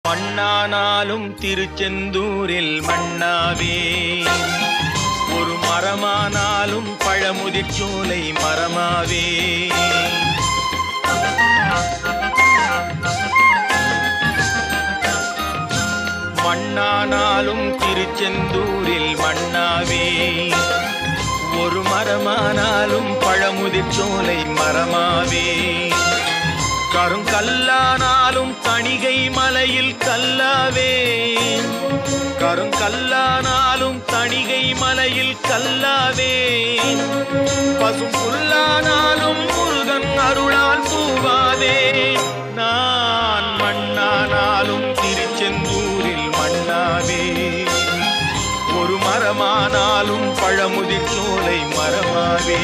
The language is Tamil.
மண்ணானாலும் திருச்செந்தூரில் மண்ணாவே, ஒரு மரமானாலும் பழமுதிர்ச்சோலை மரமாவே. மண்ணானாலும் திருச்செந்தூரில் மண்ணாவே, ஒரு மரமானாலும் பழமுதிர்ச்சோலை மரமாவே. கருங்கல்லானாலும் தணிகை மலையில் கல்லாவே, கருங்கல்லானாலும் தணிகை மலையில் கல்லாவே. பசும் புல்லானாலும் முருகன் அருளால் பூவாவே. நான் மண்ணானாலும் திருச்செந்தூரில் மண்ணாவே, ஒரு மரமானாலும் பழமுதிர்ச்சோலை மரமாவே.